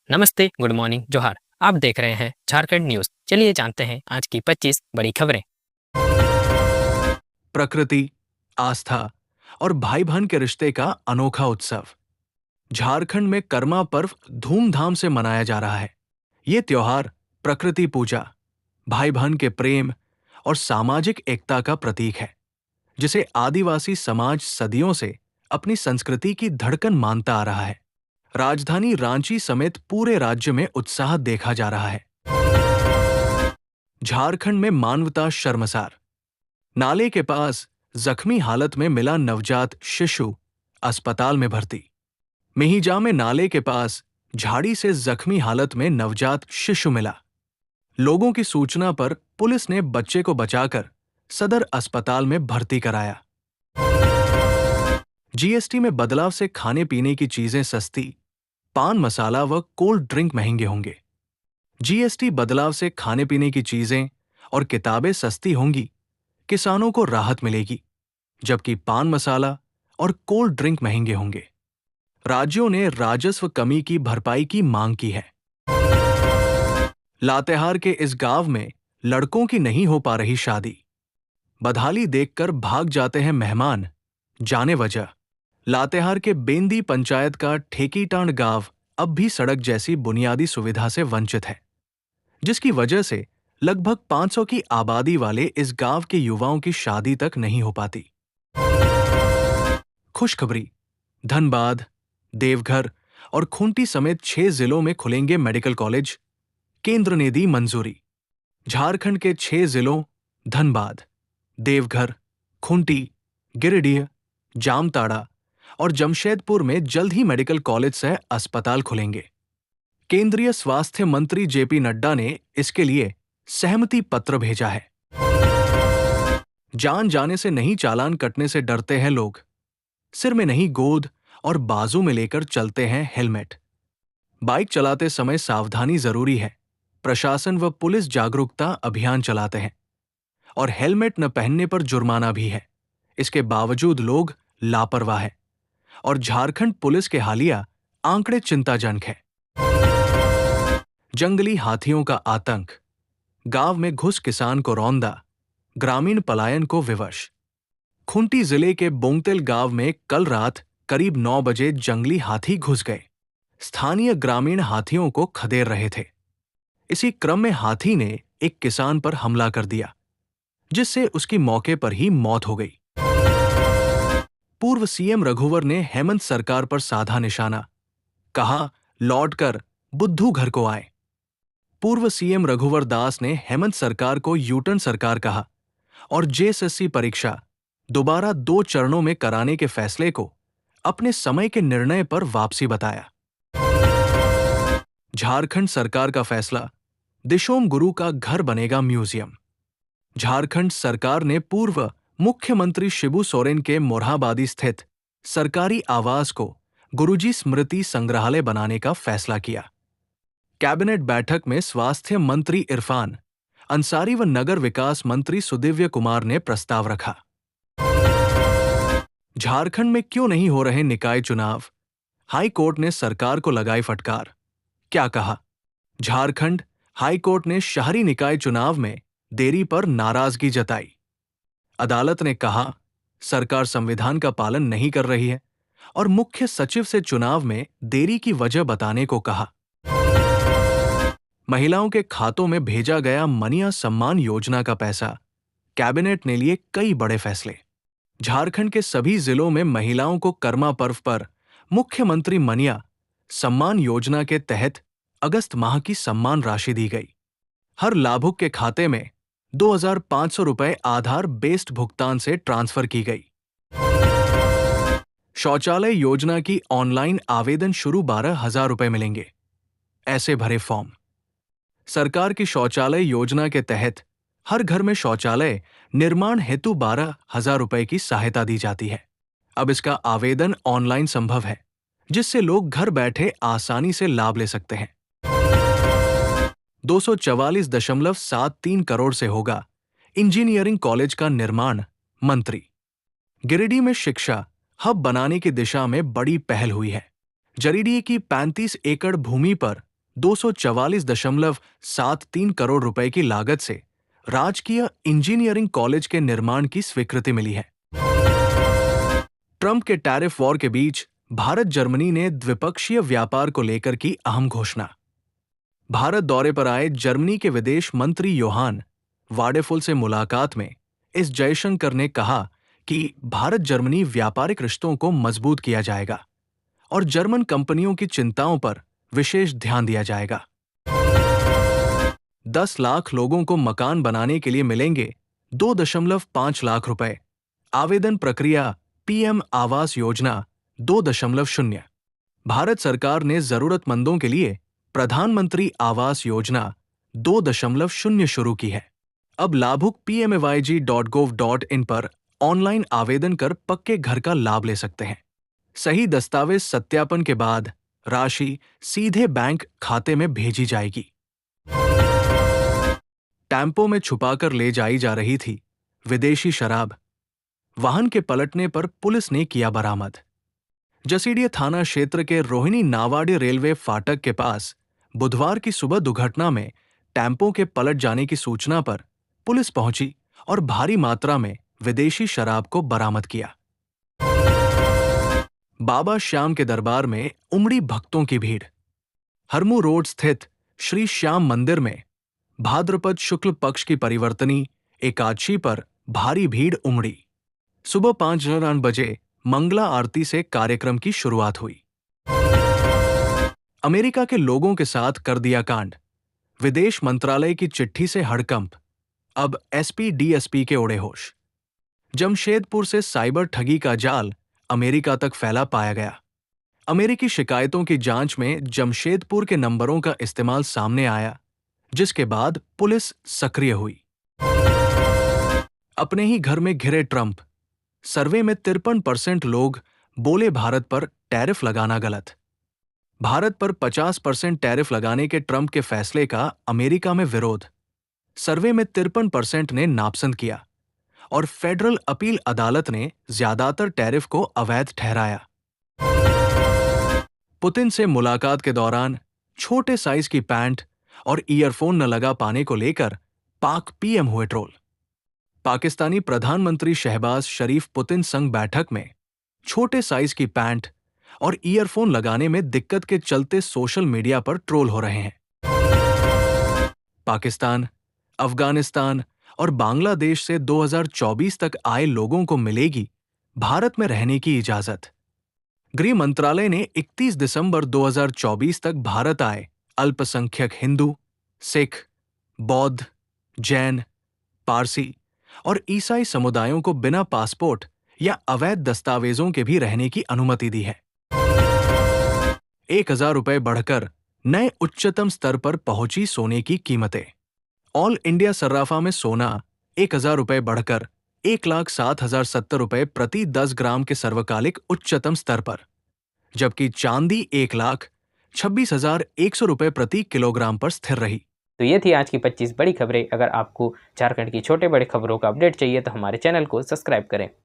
नमस्ते, good morning, जोहार। आप देख रहे हैं झारखंड न्यूज। चलिए जानते हैं आज की 25 बड़ी खबरें। प्रकृति, आस्था और भाई बहन के रिश्ते का अनोखा उत्सव झारखंड में कर्मा पर्व धूमधाम से मनाया जा रहा है। ये त्योहार प्रकृति पूजा, भाई बहन के प्रेम और सामाजिक एकता का प्रतीक है, जिसे आदिवासी समाज सदियों से अपनी संस्कृति की धड़कन मानता आ रहा है। राजधानी रांची समेत पूरे राज्य में उत्साह देखा जा रहा है। झारखंड में मानवता शर्मसार। नाले के पास जख्मी हालत में मिला नवजात शिशु, अस्पताल में भर्ती। मिहिजा में नाले के पास झाड़ी से जख्मी हालत में नवजात शिशु मिला। लोगों की सूचना पर पुलिस ने बच्चे को बचाकर सदर अस्पताल में भर्ती कराया। जीएसटी में बदलाव से खाने पीने की चीजें सस्ती, पान मसाला व कोल्ड ड्रिंक महंगे होंगे। जीएसटी बदलाव से खाने पीने की चीजें और किताबें सस्ती होंगी, किसानों को राहत मिलेगी, जबकि पान मसाला और कोल्ड ड्रिंक महंगे होंगे। राज्यों ने राजस्व कमी की भरपाई की मांग की है। लातेहार के इस गांव में लड़कों की नहीं हो पा रही शादी। बदहाली देखकर भाग जाते हैं मेहमान, जाने वजह। लातेहार के बेंदी पंचायत का ठेकीटांड गांव अब भी सड़क जैसी बुनियादी सुविधा से वंचित है, जिसकी वजह से लगभग 500 की आबादी वाले इस गांव के युवाओं की शादी तक नहीं हो पाती। खुशखबरी, धनबाद, देवघर और खूंटी समेत 6 जिलों में खुलेंगे मेडिकल कॉलेज। केंद्र ने दी मंजूरी। झारखंड के 6 जिलों धनबाद, देवघर, खूंटी, गिरिडीह, जामताड़ा और जमशेदपुर में जल्द ही मेडिकल कॉलेज से अस्पताल खुलेंगे। केंद्रीय स्वास्थ्य मंत्री जेपी नड्डा ने इसके लिए सहमति पत्र भेजा है। जान जाने से नहीं, चालान कटने से डरते हैं लोग। सिर में नहीं, गोद और बाजू में लेकर चलते हैं हेलमेट। बाइक चलाते समय सावधानी जरूरी है। प्रशासन व पुलिस जागरूकता अभियान चलाते हैं और हेलमेट न पहनने पर जुर्माना भी है। इसके बावजूद लोग लापरवाह हैं और झारखंड पुलिस के हालिया आंकड़े चिंताजनक है। जंगली हाथियों का आतंक, गांव में घुस किसान को रौंदा, ग्रामीण पलायन को विवश। खूंटी जिले के बोंगतेल गांव में कल रात करीब 9 बजे जंगली हाथी घुस गए। स्थानीय ग्रामीण हाथियों को खदेड़ रहे थे। इसी क्रम में हाथी ने एक किसान पर हमला कर दिया, जिससे उसकी मौके पर ही मौत हो गई। पूर्व सीएम रघुवर ने हेमंत सरकार पर साधा निशाना, कहा लौटकर बुद्धू घर को आए। पूर्व सीएम रघुवर दास ने हेमंत सरकार को यूटर्न सरकार कहा और जेएसएससी परीक्षा दोबारा 2 चरणों में कराने के फैसले को अपने समय के निर्णय पर वापसी बताया। झारखंड सरकार का फैसला, दिशोम गुरु का घर बनेगा म्यूजियम। झारखंड सरकार ने पूर्व मुख्यमंत्री शिबू सोरेन के मोरहाबादी स्थित सरकारी आवास को गुरुजी स्मृति संग्रहालय बनाने का फैसला किया। कैबिनेट बैठक में स्वास्थ्य मंत्री इरफान अंसारी व नगर विकास मंत्री सुदिव्य कुमार ने प्रस्ताव रखा। झारखंड में क्यों नहीं हो रहे निकाय चुनाव? हाई कोर्ट ने सरकार को लगाई फटकार। क्या कहा? झारखंड हाई कोर्ट ने शहरी निकाय चुनाव में देरी पर नाराजगी जताई। अदालत ने कहा, सरकार संविधान का पालन नहीं कर रही है और मुख्य सचिव से चुनाव में देरी की वजह बताने को कहा। महिलाओं के खातों में भेजा गया मनिया सम्मान योजना का पैसा, कैबिनेट ने लिए कई बड़े फैसले। झारखंड के सभी जिलों में महिलाओं को कर्मा पर्व पर मुख्यमंत्री मनिया सम्मान योजना के तहत अगस्त माह की सम्मान राशि दी गई। हर लाभुक के खाते में 2,500 रुपए आधार बेस्ड भुगतान से ट्रांसफर की गई। शौचालय योजना की ऑनलाइन आवेदन शुरू 12,000 रुपए मिलेंगे। ऐसे भरे फॉर्म। सरकार की शौचालय योजना के तहत हर घर में शौचालय निर्माण हेतु 12,000 रुपए की सहायता दी जाती है। अब इसका आवेदन ऑनलाइन संभव है, जिससे लोग घर बैठे आसानी से लाभ ले सकते हैं। 244.73 करोड़ से होगा इंजीनियरिंग कॉलेज का निर्माण, मंत्री। गिरिडीह में शिक्षा हब बनाने की दिशा में बड़ी पहल हुई है। जरीडीह की 35 एकड़ भूमि पर 244.73 करोड़ रुपए की लागत से राजकीय इंजीनियरिंग कॉलेज के निर्माण की स्वीकृति मिली है। ट्रंप के टैरिफ वॉर के बीच भारत जर्मनी ने द्विपक्षीय व्यापार को लेकर की अहम घोषणा। भारत दौरे पर आए जर्मनी के विदेश मंत्री योहान वाडेफुल से मुलाकात में एस जयशंकर ने कहा कि भारत जर्मनी व्यापारिक रिश्तों को मजबूत किया जाएगा और जर्मन कंपनियों की चिंताओं पर विशेष ध्यान दिया जाएगा। 10 लाख लोगों को मकान बनाने के लिए मिलेंगे 2.5 लाख रुपए। आवेदन प्रक्रिया पीएम आवास योजना 2.0। भारत सरकार ने जरूरतमंदों के लिए प्रधानमंत्री आवास योजना 2.0 शुरू की है। अब लाभुक pmyg.gov.in पर ऑनलाइन आवेदन कर पक्के घर का लाभ ले सकते हैं। सही दस्तावेज सत्यापन के बाद राशि सीधे बैंक खाते में भेजी जाएगी। टेम्पो में छुपाकर ले जाई जा रही थी विदेशी शराब। वाहन के पलटने पर पुलिस ने किया बरामद। जसीडीह थाना क्षेत्र के रोहिणी नावाडी रेलवे फाटक के पास बुधवार की सुबह दुर्घटना में टेम्पो के पलट जाने की सूचना पर पुलिस पहुंची और भारी मात्रा में विदेशी शराब को बरामद किया। बाबा श्याम के दरबार में उमड़ी भक्तों की भीड़। हरमू रोड स्थित श्री श्याम मंदिर में भाद्रपद शुक्ल पक्ष की परिवर्तनी एकादशी पर भारी भीड़ उमड़ी। सुबह 5:15 बजे मंगला आरती से कार्यक्रम की शुरुआत हुई। अमेरिका के लोगों के साथ कर दिया कांड। विदेश मंत्रालय की चिट्ठी से हड़कंप। अब एसपी डीएसपी के उड़े होश। जमशेदपुर से साइबर ठगी का जाल अमेरिका तक फैला पाया गया। अमेरिकी शिकायतों की जांच में जमशेदपुर के नंबरों का इस्तेमाल सामने आया, जिसके बाद पुलिस सक्रिय हुई। अपने ही घर में घिरे ट्रंप। सर्वे में 53% लोग बोले भारत पर टैरिफ लगाना गलत। भारत पर 50% टैरिफ लगाने के ट्रंप के फैसले का अमेरिका में विरोध। सर्वे में 53% ने नापसंद किया और फेडरल अपील अदालत ने ज्यादातर टैरिफ को अवैध ठहराया। पुतिन से मुलाकात के दौरान छोटे साइज की पैंट और ईयरफोन न लगा पाने को लेकर पाक पीएम हुए ट्रोल। पाकिस्तानी प्रधानमंत्री शहबाज शरीफ पुतिन संग बैठक में छोटे साइज की पैंट और ईयरफोन लगाने में दिक्कत के चलते सोशल मीडिया पर ट्रोल हो रहे हैं। पाकिस्तान, अफगानिस्तान और बांग्लादेश से 2024 तक आए लोगों को मिलेगी भारत में रहने की इजाजत। गृह मंत्रालय ने 31 दिसंबर 2024 तक भारत आए अल्पसंख्यक हिंदू, सिख, बौद्ध, जैन, पारसी और ईसाई समुदायों को बिना पासपोर्ट या अवैध दस्तावेजों के भी रहने की अनुमति दी है। 1,000 रुपए बढ़कर नए उच्चतम स्तर पर पहुंची सोने की कीमतें। ऑल इंडिया सर्राफा में सोना 1,000 रुपए बढ़कर 1,07,070 रुपए प्रति 10 ग्राम के सर्वकालिक उच्चतम स्तर पर, जबकि चांदी 1,26,100 रुपए प्रति किलोग्राम पर स्थिर रही। तो ये थी आज की 25 बड़ी खबरें। अगर आपको झारखंड की छोटे बड़े खबरों का अपडेट चाहिए तो हमारे चैनल को सब्सक्राइब करें।